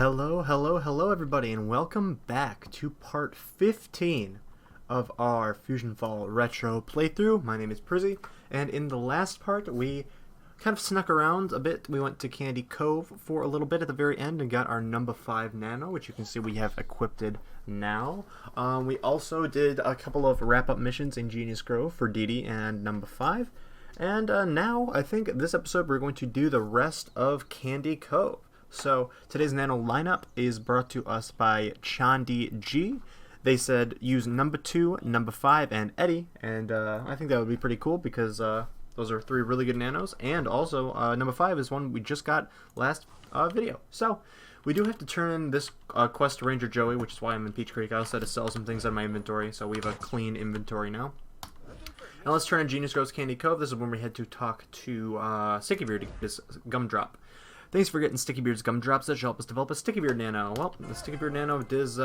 Hello everybody, and welcome back to part 15 of our FusionFall retro playthrough. My name is Prizzy, and in the last part we kind of snuck around a bit. We went to Candy Cove for a little bit at the very end and got our number 5 nano, which you can see we have equipped now. We also did a couple of wrap-up missions in Genius Grove for Dee and number 5. And now, I think this episode we're going to do the rest of Candy Cove. So, today's nano lineup is brought to us by Candy G. They said use number 2, number 5, and Eddie, and I think that would be pretty cool because those are 3 really good nanos, and also number 5 is one we just got last video. So, we do have to turn in this quest to Ranger Joey, which is why I'm in Peach Creek. I also had to sell some things out of my inventory, so we have a clean inventory now. Now let's turn in Genius Grove's Candy Cove. This is when we head to talk to Sticky Beard to get this gumdrop. Thanks for getting Sticky Beard's gumdrops that should help us develop a Sticky Beard nano. Well, the Sticky Beard nano does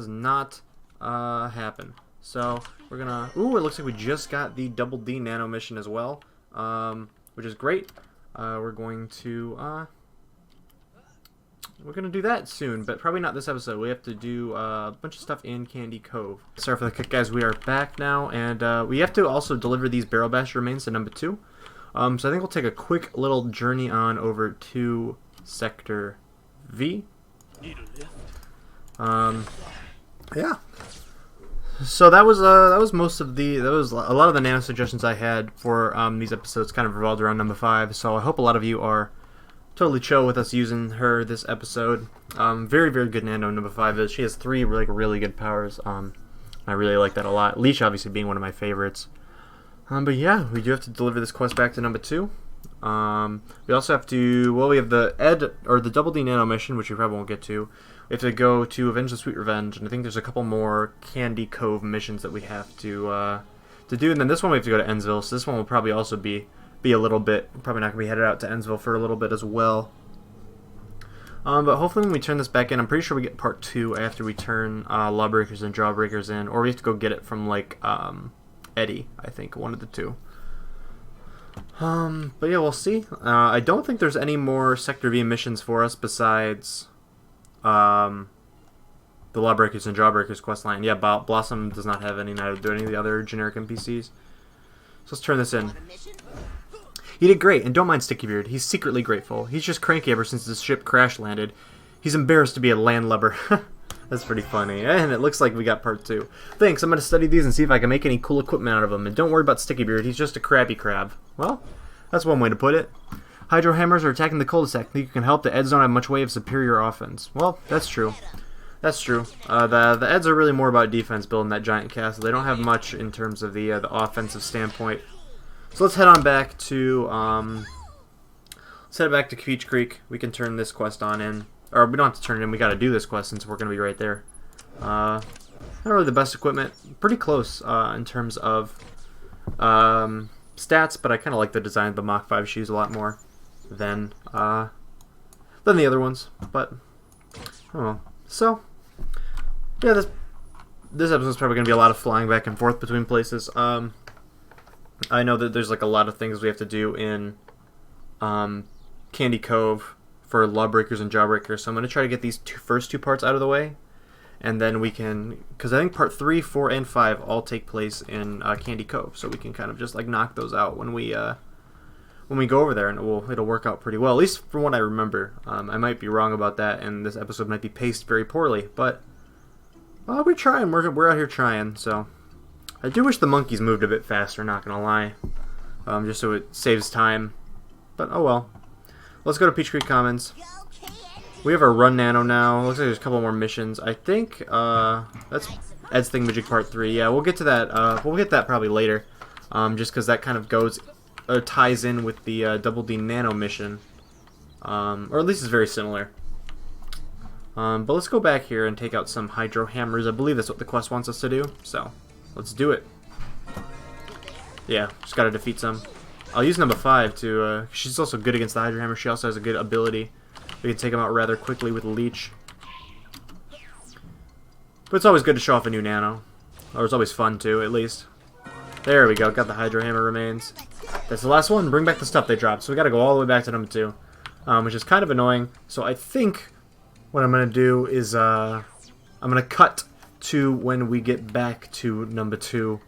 not happen. So we're gonna. Ooh, it looks like we just got the Double D nano mission as well, which is great. We're going to do that soon, but probably not this episode. We have to do a bunch of stuff in Candy Cove. Sorry for the kick, guys. We are back now, and we have to also deliver these barrel bash remains to number 2. So I think we'll take a quick little journey on over to Sector V. Yeah. So that was most of a lot of the nano suggestions I had for these episodes kind of revolved around number 5. So I hope a lot of you are totally chill with us using her this episode. Very good nano number 5 is. She has 3 really good powers. I really like that a lot. Leash obviously being one of my favorites. But yeah, we do have to deliver this quest back to number 2. We also have to, well, we have the Double D Nano mission, which we probably won't get to. We have to go to Avenge the Sweet Revenge, and I think there's a couple more Candy Cove missions that we have to do. And then this one we have to go to Ennsville, so this one will probably also be a little bit, probably not going to be headed out to Ennsville for a little bit as well. But hopefully when we turn this back in, I'm pretty sure we get part 2 after we turn Lawbreakers and Jawbreakers in, or we have to go get it from, like, Eddie, I think, one of the 2. But yeah, we'll see. I don't think there's any more Sector V missions for us besides the Lawbreakers and Jawbreakers questline. Yeah, Blossom does not have any, neither do any of the other generic NPCs. So let's turn this in. He did great, and don't mind Sticky Beard. He's secretly grateful. He's just cranky ever since his ship crash landed. He's embarrassed to be a landlubber. That's pretty funny. And it looks like we got part 2. Thanks, I'm going to study these and see if I can make any cool equipment out of them. And don't worry about Sticky Beard, he's just a crabby crab. Well, that's one way to put it. Hydro hammers are attacking the cul-de-sac. Think you can help? The Eds don't have much way of superior offense. Well, that's true. That's true. The Eds are really more about defense building that giant castle. They don't have much in terms of the offensive standpoint. So let's head on back to Peach Creek. We can turn this quest on in. Or we don't have to turn it in, we gotta do this quest since we're gonna be right there. Not really the best equipment. Pretty close in terms of stats, but I kinda like the design of the Mach 5 shoes a lot more than the other ones. But oh, so yeah, this episode's probably gonna be a lot of flying back and forth between places. I know that there's like a lot of things we have to do in Candy Cove for Lawbreakers and Jawbreakers, so I'm going to try to get these first 2 parts out of the way, and then we can, because I think part 3, 4, and 5 all take place in Candy Cove, so we can kind of just like knock those out when we go over there, and it'll work out pretty well, at least from what I remember. I might be wrong about that, and this episode might be paced very poorly, but we're trying. We're out here trying. So I do wish the monkeys moved a bit faster, not gonna lie, just so it saves time, but oh well. Let's go to Peach Creek Commons. We have our Run Nano now. Looks like there's a couple more missions. I think that's Ed's Thingamajig Part 3. Yeah, we'll get to that. We'll get that probably later, just because that kind of ties in with the Double D Nano mission, or at least it's very similar. But let's go back here and take out some Hydro Hammers. I believe that's what the quest wants us to do, so let's do it. Yeah, just gotta defeat some. I'll use number 5 to, she's also good against the Hydro Hammer. She also has a good ability. We can take them out rather quickly with Leech. But it's always good to show off a new nano. Or it's always fun to, at least. There we go, got the Hydro Hammer remains. That's the last one. Bring back the stuff they dropped. So we gotta go all the way back to number 2. Which is kind of annoying. So I think what I'm going to do is I'm going to cut to when we get back to number 2.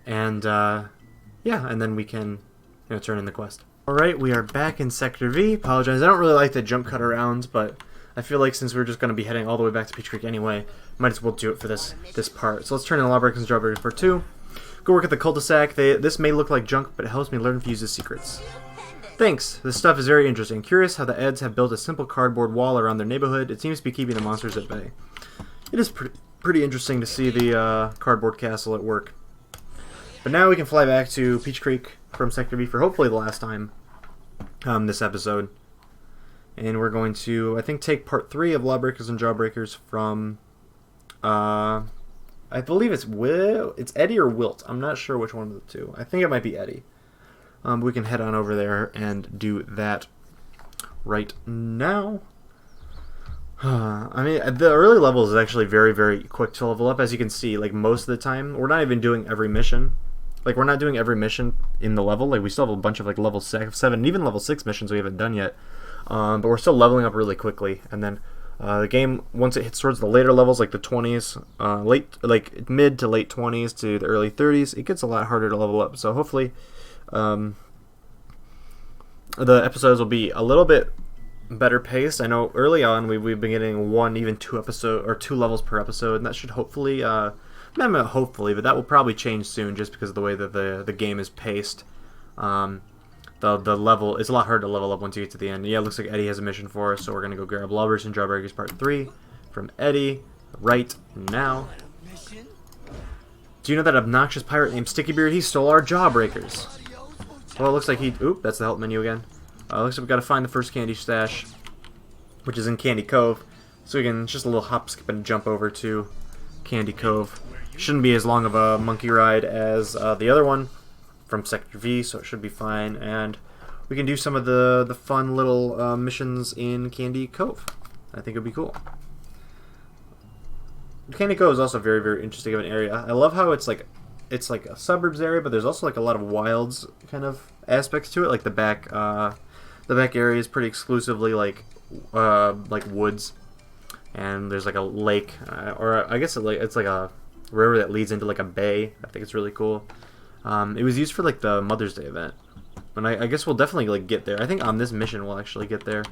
And yeah, and then we can turn in the quest. Alright, we are back in Sector V. Apologize, I don't really like to jump cut around, but I feel like since we're just going to be heading all the way back to Peach Creek anyway, might as well do it for this part. So let's turn in the Lawbreakers and Jawbreakers part 2. Go work at the cul-de-sac. This may look like junk, but it helps me learn Fuse's secrets. Thanks, this stuff is very interesting. Curious how the Eds have built a simple cardboard wall around their neighborhood. It seems to be keeping the monsters at bay. It is pretty interesting to see the cardboard castle at work. But now we can fly back to Peach Creek from Sector V for hopefully the last time this episode. And we're going to, I think, take part 3 of Lawbreakers and Jawbreakers from, I believe it's Eddie or Wilt. I'm not sure which one of the two. I think it might be Eddie. We can head on over there and do that right now. I mean, the early levels is actually very, very quick to level up. As you can see, like, most of the time, we're not even doing every mission. Like, we're not doing every mission in the level. Like, we still have a bunch of, like, level 7 and even level 6 missions we haven't done yet. But we're still leveling up really quickly. And then the game, once it hits towards the later levels, like the 20s, mid to late 20s to the early 30s, it gets a lot harder to level up. So hopefully the episodes will be a little bit better paced. I know early on we've been getting 1, even 2 levels per episode, and that should hopefully, not hopefully, but that will probably change soon, just because of the way that the game is paced. The level, it's a lot harder to level up once you get to the end. Yeah, it looks like Eddie has a mission for us, so we're gonna go grab Lawbreakers and Jawbreakers Part 3 from Eddie right now. Do you know that obnoxious pirate named Stickybeard? He stole our Jawbreakers. Well, it looks like oop, that's the help menu again. Looks like we gotta find the first candy stash, which is in Candy Cove. So we can just a little hop, skip, and jump over to Candy Cove. Shouldn't be as long of a monkey ride as the other one from Sector V, so it should be fine. And we can do some of the fun little missions in Candy Cove. I think it'd be cool. Candy Cove is also very, very interesting of an area. I love how it's like a suburbs area, but there's also like a lot of wilds kind of aspects to it. Like the back area is pretty exclusively like woods, and there's like a lake, or I guess it's like a river that leads into like a bay. I think it's really cool. It was used for like the Mother's Day event, and I guess we'll definitely like get there. I think on this mission we'll actually get there.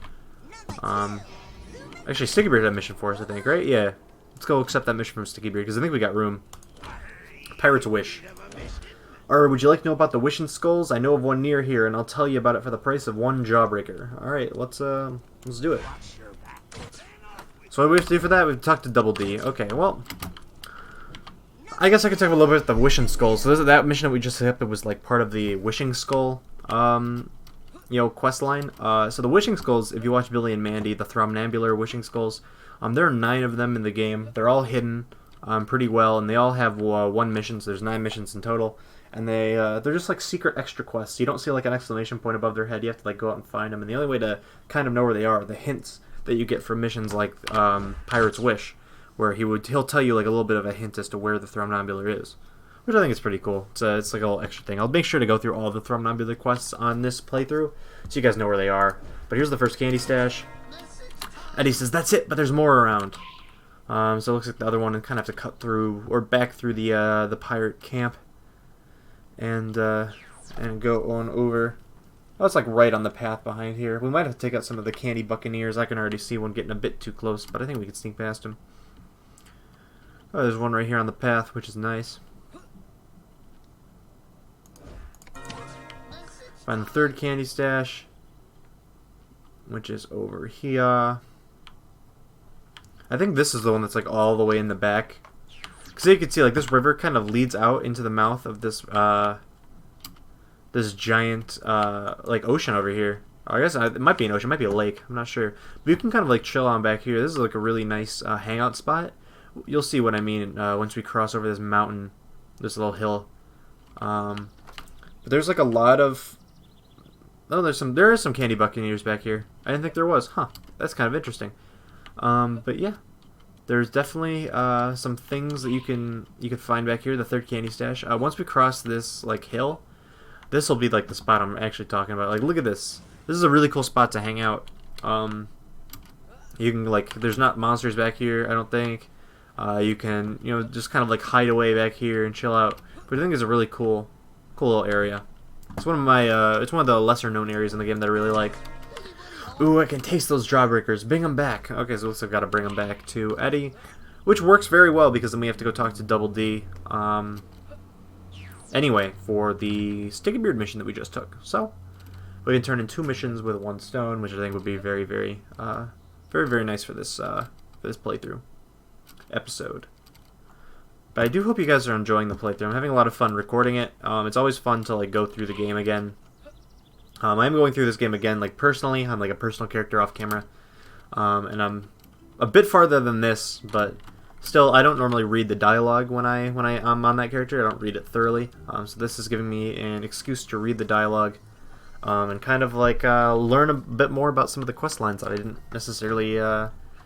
Actually, Stickybeard had a mission for us, I think, right? Yeah. Let's go accept that mission from Stickybeard, because I think we got room. Pirate's Wish. Or would you like to know about the wishing skulls? I know of one near here, and I'll tell you about it for the price of 1 Jawbreaker. Alright, let's do it. So what do we have to do for that? We've talked to Double D. Okay, well, I guess I could talk a little bit about the wishing skulls. So that mission that we just hit, it was like part of the wishing skull quest line. So the wishing skulls, if you watch Billy and Mandy, the Thromnambular wishing skulls, there are 9 of them in the game. They're all hidden pretty well, and they all have 1 mission, so there's 9 missions in total. And they're just like secret extra quests. You don't see like an exclamation point above their head. You have to like go out and find them. And the only way to kind of know where they are the hints that you get from missions like Pirate's Wish, where he'll tell you like a little bit of a hint as to where the Thromnambular is, which I think is pretty cool. It's like a little extra thing. I'll make sure to go through all the Thromnambular quests on this playthrough, so you guys know where they are. But here's the first candy stash. Eddie says that's it, but there's more around. So it looks like the other one, and kind of have to cut through or back through the pirate camp, and go on over. Oh, it's like right on the path behind here. We might have to take out some of the candy buccaneers. I can already see one getting a bit too close, but I think we can sneak past him. Oh, there's one right here on the path, which is nice. Find the third candy stash, which is over here. I think this is the one that's like all the way in the back. Because you can see like this river kind of leads out into the mouth of this this giant like ocean over here. I guess it might be an ocean, it might be a lake, I'm not sure. But you can kind of like chill on back here. This is like a really nice hangout spot. You'll see what I mean once we cross over this mountain, this little hill. But there's like a lot of there is some candy buccaneers back here. I didn't think there was. Huh. That's kind of interesting. But yeah, there's definitely some things that you can find back here. The third candy stash. Once we cross this like hill, this will be like the spot I'm actually talking about. Like, look at this. This is a really cool spot to hang out. You can like, there's not monsters back here, I don't think. You can, you know, just kind of like hide away back here and chill out. But I think it's a really cool little area. It's one of my, it's one of the lesser known areas in the game that I really like. Ooh, I can taste those jawbreakers. Bring them back. Okay, so it looks like I've got to bring them back to Eddie, which works very well because then we have to go talk to Double D. Anyway, for the Sticky Beard mission that we just took. So we can turn in 2 missions with 1 stone, which I think would be very, very nice for this playthrough episode. But I do hope you guys are enjoying the playthrough. I'm having a lot of fun recording it. It's always fun to like go through the game again. I'm going through this game again, like personally. I'm like a personal character off camera, and I'm a bit farther than this, but still, I don't normally read the dialogue when I'm on that character. I don't read it thoroughly. So this is giving me an excuse to read the dialogue, and kind of like learn a bit more about some of the quest lines that I didn't necessarily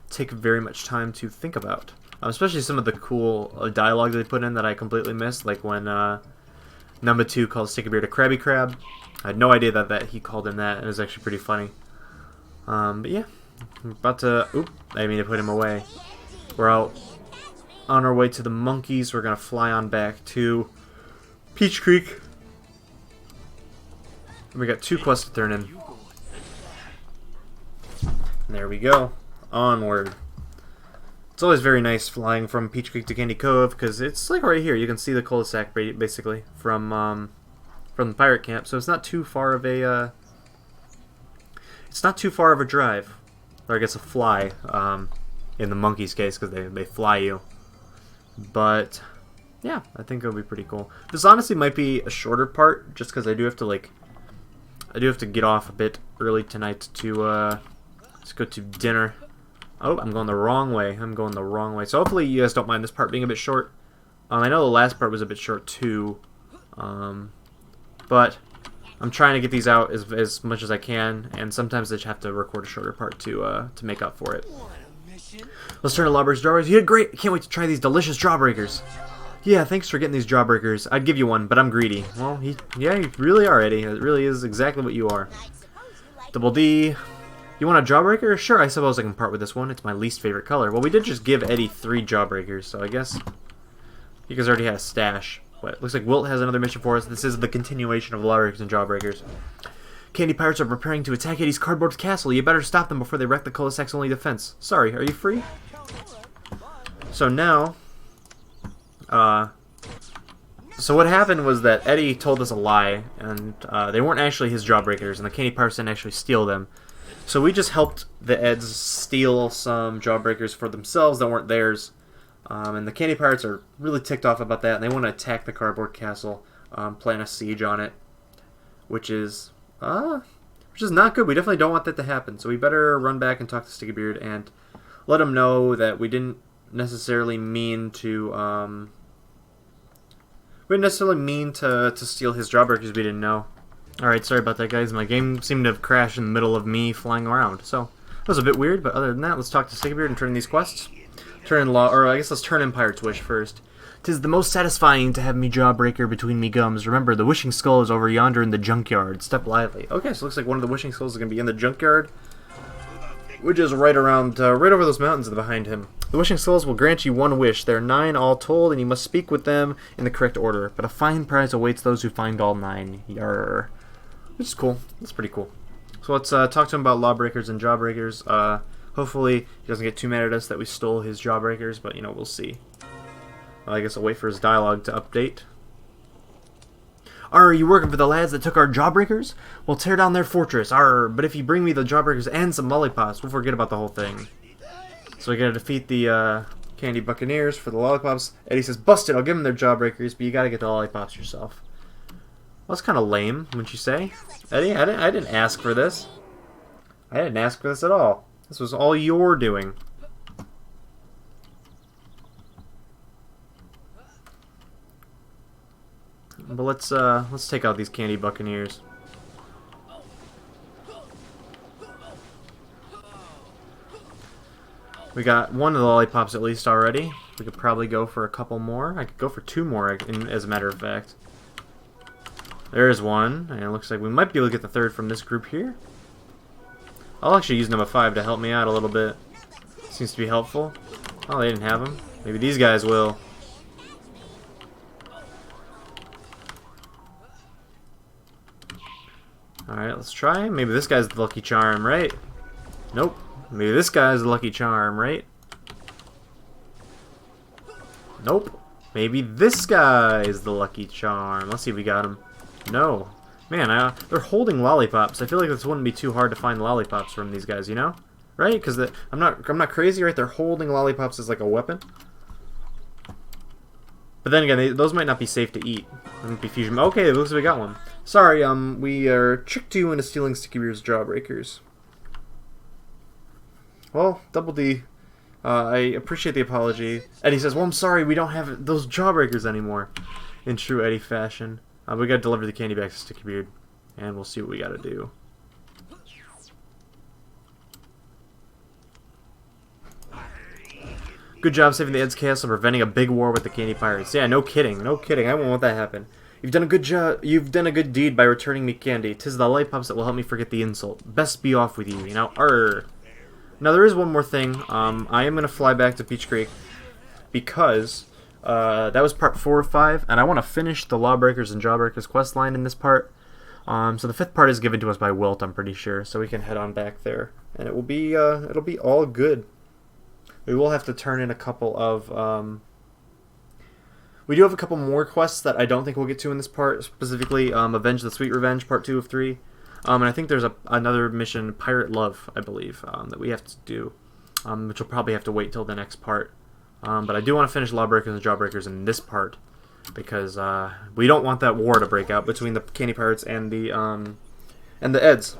take very much time to think about. Especially some of the cool dialogue they put in that I completely missed, like when number 2 calls Sticky Beard a Krabby Crab. I had no idea that he called him that. It was actually pretty funny. But yeah, I'm about to... Oop, I mean to put him away. We're out on our way to the monkeys. We're going to fly on back to Peach Creek. And we got 2 quests to turn in. And there we go. Onward. It's always very nice flying from Peach Creek to Candy Cove because it's like right here. You can see the cul-de-sac basically from the pirate camp, so it's not too far of a drive, or I guess a fly in the monkey's case because they fly you. But yeah, I think it'll be pretty cool. This honestly might be a shorter part just because I do have to get off a bit early tonight to go to dinner. Oh, I'm going the wrong way. So hopefully you guys don't mind this part being a bit short. I know the last part was a bit short too. But I'm trying to get these out as much as I can, and sometimes I just have to record a shorter part to make up for it. Let's turn to Lawbreaker's Jawbreakers. You did great! I can't wait to try these delicious Jawbreakers. Yeah, thanks for getting these Jawbreakers. I'd give you one, but I'm greedy. Well, you really are, Eddie. It really is exactly what you are. Double D. You want a Jawbreaker? Sure, I suppose I can part with this one. It's my least favorite color. Well, we did just give Eddie 3 Jawbreakers, so I guess you guys already had a stash. But looks like Wilt has another mission for us. This is the continuation of Lawbreakers and Jawbreakers. Candy Pirates are preparing to attack Eddie's cardboard castle. You better stop them before they wreck the cul-de-sac's only defense. Sorry, are you free? So now, so what happened was that Eddie told us a lie, and they weren't actually his Jawbreakers, and the Candy Pirates didn't actually steal them. So we just helped the Eds steal some Jawbreakers for themselves that weren't theirs. And the Candy Pirates are really ticked off about that, and they want to attack the cardboard castle, plan a siege on it, which is not good. We definitely don't want that to happen. So we better run back and talk to Sticky Beard and let him know that we didn't necessarily mean to steal his Jawbreakers. We didn't know. All right, sorry about that, guys. My game seemed to have crashed in the middle of me flying around, so that was a bit weird. But other than that, let's talk to Sticky Beard and turn in these quests. Let's turn in Pirate's Wish first. 'Tis the most satisfying to have me Jawbreaker between me gums. Remember, the wishing skull is over yonder in the junkyard. Step lively. Okay, so it looks like one of the wishing skulls is going to be in the junkyard, which is right around, right over those mountains behind him. The wishing skulls will grant you 1 wish. There are 9 all told, and you must speak with them in the correct order. But a fine prize awaits those who find all 9. Yarr. Which is cool. That's pretty cool. So let's talk to him about Lawbreakers and Jawbreakers. Hopefully he doesn't get too mad at us that we stole his Jawbreakers, but, you know, we'll see. I guess I'll wait for his dialogue to update. Are you working for the lads that took our Jawbreakers? We'll tear down their fortress. But if you bring me the Jawbreakers and some lollipops, we'll forget about the whole thing. So we gotta defeat the Candy Buccaneers for the lollipops. Eddie says, busted, I'll give them their Jawbreakers, but you gotta get the lollipops yourself. Well, that's kind of lame, wouldn't you say? Eddie, I didn't ask for this. I didn't ask for this at all. This was all your doing. But let's take out these Candy Buccaneers. We got 1 of the lollipops at least already. We could probably go for a couple more. I could go for 2 more, as a matter of fact. There's 1, and it looks like we might be able to get the 3rd from this group here. I'll actually use number 5 to help me out a little bit. Seems to be helpful. Oh, they didn't have them. Maybe these guys will. Alright, let's try. Maybe this guy's the lucky charm, right? Nope. Maybe this guy's the lucky charm, right? Nope. Maybe this guy is the lucky charm. Let's see if we got him. No. Man, they're holding lollipops. I feel like this wouldn't be too hard to find lollipops from these guys, you know? Right? Because I'm not crazy, right? They're holding lollipops as like a weapon. But then again, those might not be safe to eat. They might be fusion. Okay, it looks like we got one. Sorry, we tricked you into stealing Sticky Beard's jawbreakers. Well, Double D, I appreciate the apology. Eddie says, well, I'm sorry, we don't have those jawbreakers anymore. In true Eddie fashion. We gotta deliver the candy back to Sticky Beard. And we'll see what we gotta do. Good job saving the Ed's castle, preventing a big war with the candy pirates. Yeah, no kidding, no kidding. I won't let that happen. You've done a good job. You've done a good deed by returning me candy. 'Tis the lollipops that will help me forget the insult. Best be off with you, you know. Arr. Now there is one more thing. I am gonna fly back to Peach Creek because that was part 4 of 5, and I want to finish the Lawbreakers and Jawbreakers questline in this part. So the 5th part is given to us by Wilt, I'm pretty sure, so we can head on back there, and it will be it'll be all good. We will have to turn in a couple of we do have a couple more quests that I don't think we'll get to in this part, specifically Avenge the Sweet Revenge, part 2 of 3. And I think there's another mission, Pirate Love, I believe, that we have to do, which will probably have to wait till the next part. But I do want to finish Lawbreakers and Jawbreakers in this part, because we don't want that war to break out between the Candy Pirates and the Eds.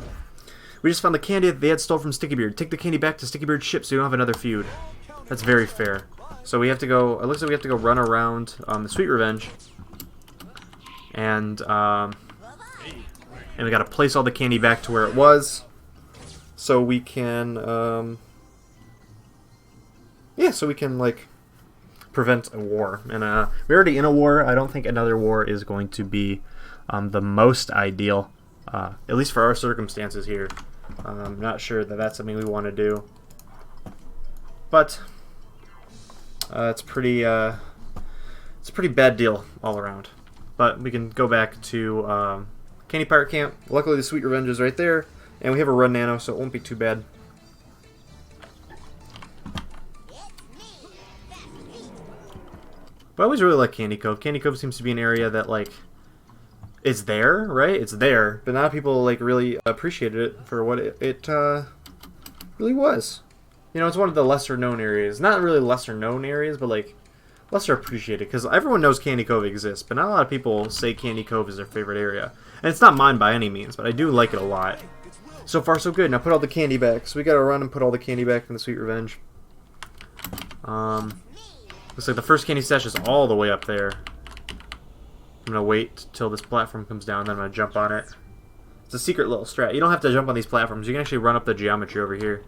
We just found the candy that the Eds stole from Sticky Beard. Take the candy back to Sticky Beard's ship so you don't have another feud. That's very fair. So we have to go, it looks like we have to go run around the Sweet Revenge, and we gotta place all the candy back to where it was, so we can, yeah, so we can, like, prevent a war. And we're already in a war. I don't think another war is going to be the most ideal, at least for our circumstances here. I'm not sure that that's something we want to do, but it's a pretty bad deal all around. But we can go back to Candy Pirate Camp. Luckily the Sweet Revenge is right there, and we have a run nano, so it won't be too bad. But I always really like Candy Cove. Candy Cove seems to be an area that, like, it's there, right? It's there, but not people, like, really appreciated it for what it really was. You know, it's one of the lesser known areas. Not really lesser known areas, but, like, lesser appreciated, because everyone knows Candy Cove exists, but not a lot of people say Candy Cove is their favorite area. And it's not mine by any means, but I do like it a lot. So far, so good. Now put all the candy back. So we gotta run and put all the candy back from the Sweet Revenge. Looks like the first candy stash is all the way up there. I'm gonna wait till this platform comes down, then I'm gonna jump on it. It's a secret little strat. You don't have to jump on these platforms. You can actually run up the geometry over here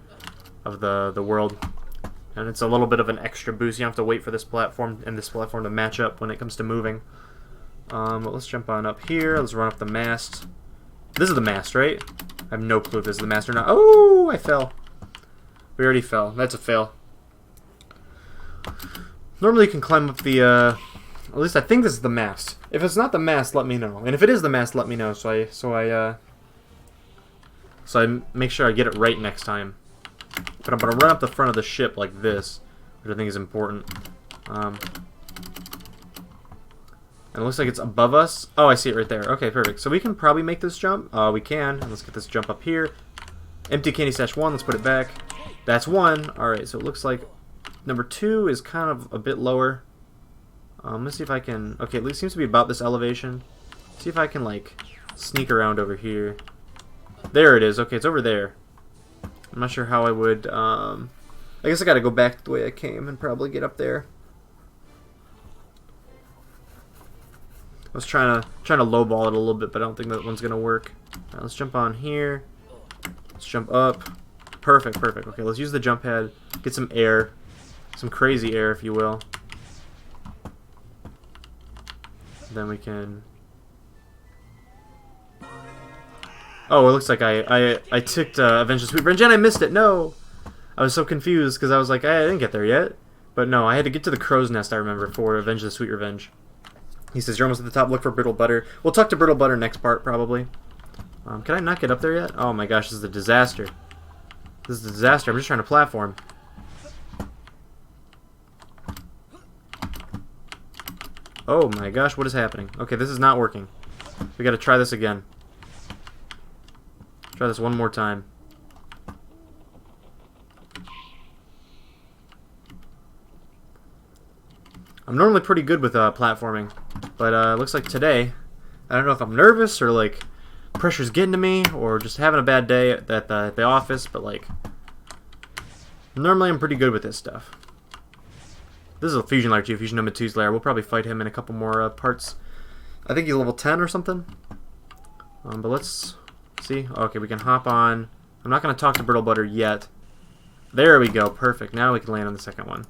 of the world. And it's a little bit of an extra boost. You don't have to wait for this platform and this platform to match up when it comes to moving. But let's jump on up here. Let's run up the mast. This is the mast, right? I have no clue if this is the mast or not. Oh, I fell. We already fell. That's a fail. Normally you can climb up the, at least I think this is the mast. If it's not the mast, let me know. And if it is the mast, let me know, so I make sure I get it right next time. But I'm gonna run up the front of the ship like this, which I think is important. And it looks like it's above us. Oh, I see it right there. Okay, perfect. So we can probably make this jump. We can. Let's get this jump up here. Empty candy stash 1. Let's put it back. That's 1. Alright, so it looks like number 2 is kind of a bit lower. Let's see if I can... Okay, it seems to be about this elevation. See if I can, like, sneak around over here. There it is. Okay, it's over there. I'm not sure how I would... I guess I gotta go back the way I came and probably get up there. I was trying to lowball it a little bit, but I don't think that one's gonna work. Right, let's jump on here. Let's jump up. Perfect, perfect. Okay, let's use the jump pad. Get some air. Some crazy air, if you will. Then we can... Oh, it looks like I ticked Avenge the Sweet Revenge and I missed it. No! I was so confused because I was like, hey, I didn't get there yet. But no, I had to get to the crow's nest, I remember, for Avenge the Sweet Revenge. He says, you're almost at the top, look for brittle butter. We'll talk to brittle butter next part, probably. Can I not get up there yet? Oh my gosh, this is a disaster. This is a disaster. I'm just trying to platform. Oh my gosh, what is happening? Okay, this is not working. We gotta try this again. Try this one more time. I'm normally pretty good with platforming, but it looks like today, I don't know if I'm nervous or like pressure's getting to me or just having a bad day at the office, but like normally I'm pretty good with this stuff. This is a Fusion Layer 2, Fusion Number 2's layer. We'll probably fight him in a couple more parts. I think he's level 10 or something. But let's see. Okay, we can hop on. I'm not going to talk to Brittle Butter yet. There we go. Perfect. Now we can land on the second one.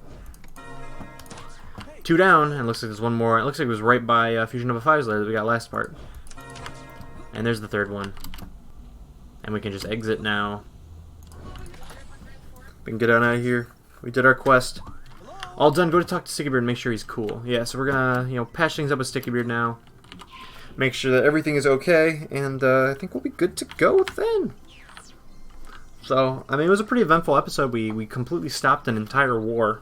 2 down, and looks like there's one more. It looks like it was right by Fusion Number 5's layer that we got last part. And there's the third one. And we can just exit now. We can get on out of here. We did our quest. All done. Go to talk to Stickybeard and make sure he's cool. Yeah, so we're gonna, patch things up with Stickybeard now. Make sure that everything is okay, and I think we'll be good to go then. So, I mean, it was a pretty eventful episode. We completely stopped an entire war,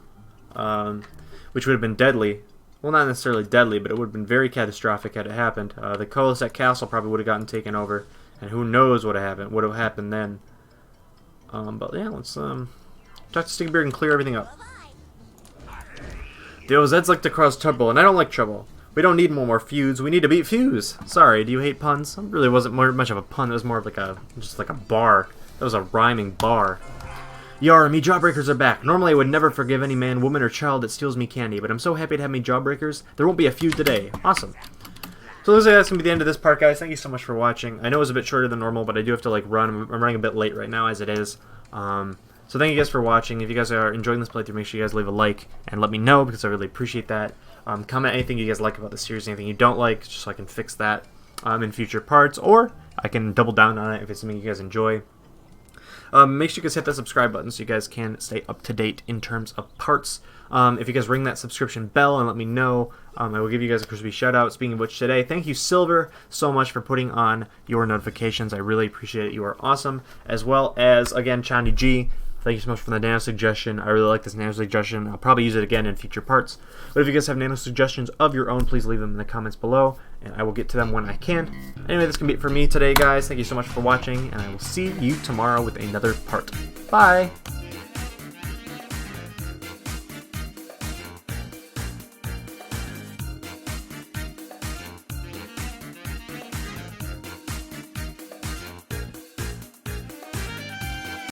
which would have been deadly. Well, not necessarily deadly, but it would have been very catastrophic had it happened. The Colisette Castle probably would have gotten taken over, and who knows what would have happened then. But yeah, let's talk to Stickybeard and clear everything up. Yo, Zed's like to cause trouble, and I don't like trouble. We don't need more feuds. We need to beat Fuse. Sorry, do you hate puns? It really wasn't much of a pun. It was more of just like a bar. That was a rhyming bar. Yar, me jawbreakers are back. Normally I would never forgive any man, woman, or child that steals me candy, but I'm so happy to have me jawbreakers. There won't be a feud today. Awesome. So looks like that's going to be the end of this part, guys. Thank you so much for watching. I know it was a bit shorter than normal, but I do have to run. I'm running a bit late right now as it is. So thank you guys for watching. If you guys are enjoying this playthrough, make sure you guys leave a like and let me know because I really appreciate that. Comment anything you guys like about the series, anything you don't like, just so I can fix that in future parts, or I can double down on it if it's something you guys enjoy. Make sure you guys hit that subscribe button so you guys can stay up to date in terms of parts. If you guys ring that subscription bell and let me know, I will give you guys a crispy shout out. Speaking of which, today, thank you Silver so much for putting on your notifications. I really appreciate it. You are awesome. As well as, again, Chandy G. Thank you so much for the nano suggestion. I really like this nano suggestion. I'll probably use it again in future parts. But if you guys have nano suggestions of your own, please leave them in the comments below, and I will get to them when I can. Anyway, this can be it for me today, guys. Thank you so much for watching, and I will see you tomorrow with another part. Bye!